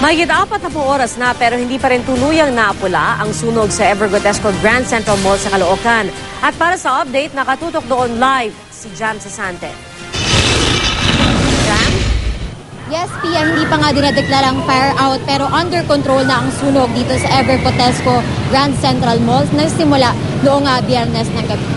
Mahigit 4 oras na pero hindi pa rin tuluyang naapula ang sunog sa Evergotesco Grand Central Mall sa Caloocan. At para sa update, nakatutok doon live si Jam Sesante. Jam? Yes, Pia, hindi pa nga dinadeklarang fire out pero under control na ang sunog dito sa Evergotesco Grand Central Mall na simula noong Biyernes ng gabi.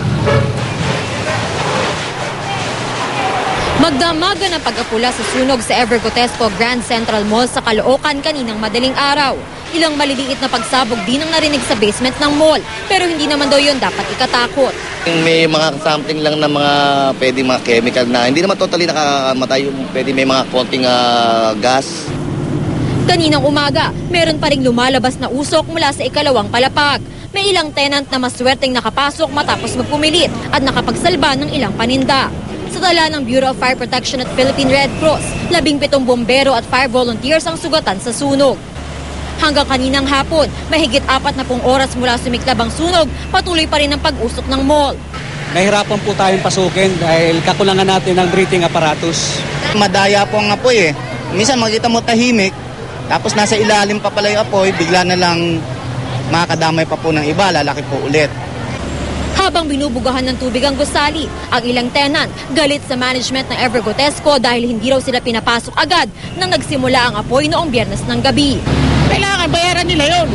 Magdamaga ng pag-apula sa sunog sa Evergotesco Grand Central Mall sa Caloocan kaninang madaling araw. Ilang maliliit na pagsabog din ang narinig sa basement ng mall, pero hindi naman daw yun dapat ikatakot. May mga something lang na mga pwede mga chemical na hindi naman totally nakakamatay, yung pwede may mga konting gas. Kaninang umaga, meron pa ring lumalabas na usok mula sa ikalawang palapag. May ilang tenant na maswerteng nakapasok matapos magpumilit at nakapagsalba ng ilang paninda. Sa tala ng Bureau of Fire Protection at Philippine Red Cross, 17 bombero at fire volunteers ang sugatan sa sunog. Hanggang kaninang hapon, mahigit 40 oras mula sumiklab ang sunog, patuloy pa rin ang pag-usok ng mall. Nahirapan po tayong pasukin dahil kakulangan natin ng breathing apparatus. Madaya po ang apoy eh. Minsan makita mo tahimik, tapos nasa ilalim pa pala yung apoy, bigla na lang makakadamay pa po ng iba, lalaki po ulit. Habang binubugahan ng tubig ang gusali, ang ilang tenant galit sa management ng Evergotesco dahil hindi raw sila pinapasok agad nang nagsimula ang apoy noong Biyernes ng gabi. Kailangan bayaran nila yon.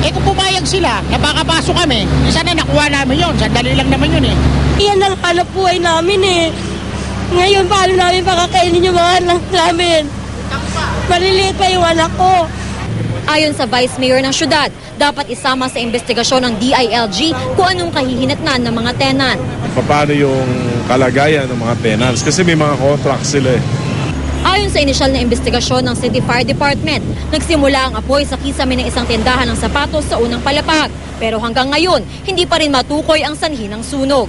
Kung pumayag sila, napakapasok kami, sana nakuha namin yon. Sandali lang naman yun eh. Iyan ang hanap buhay namin eh. Ngayon, paano namin pakakainin yung mga anak namin? Maliliit pa yung anak ko. Ayon sa Vice Mayor ng syudad, dapat isama sa investigasyon ng DILG kung anong kahihinatnan ng mga tenant. Paano yung kalagayan ng mga tenants? Kasi may mga contracts sila eh. Ayon sa inisyal na investigasyon ng City Fire Department, nagsimula ang apoy sa kisame ng isang tindahan ng sapatos sa unang palapag. Pero hanggang ngayon, hindi pa rin matukoy ang sanhi ng sunog.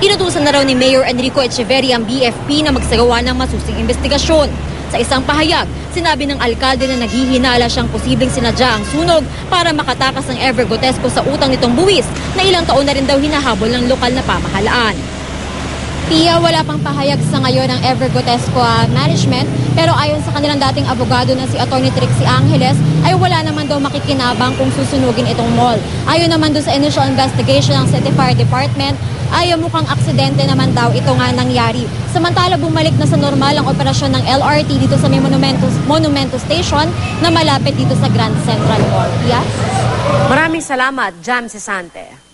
Inutusan na raw ni Mayor Enrico Echeverria ang BFP na magsagawa ng masusing investigasyon. Sa isang pahayag, sinabi ng alkalde na naghihinala siyang posibleng sinadya ang sunog para makatakas ng Evergotesco sa utang nitong buwis na ilang taon na rin daw hinahabol ng lokal na pamahalaan. Pia, wala pang pahayag sa ngayon ng Evergotesco management pero ayon sa kanilang dating abogado na si Atty. Trixie Angeles ay wala naman daw makikinabang kung susunugin itong mall. Ayon naman doon sa initial investigation ng City Fire Department ay mukhang aksidente naman daw ito nga nangyari. Samantala bumalik na sa normal ang operasyon ng LRT dito sa may Monumento Station na malapit dito sa Grand Central Mall. Yes? Maraming salamat, Jam Sesante.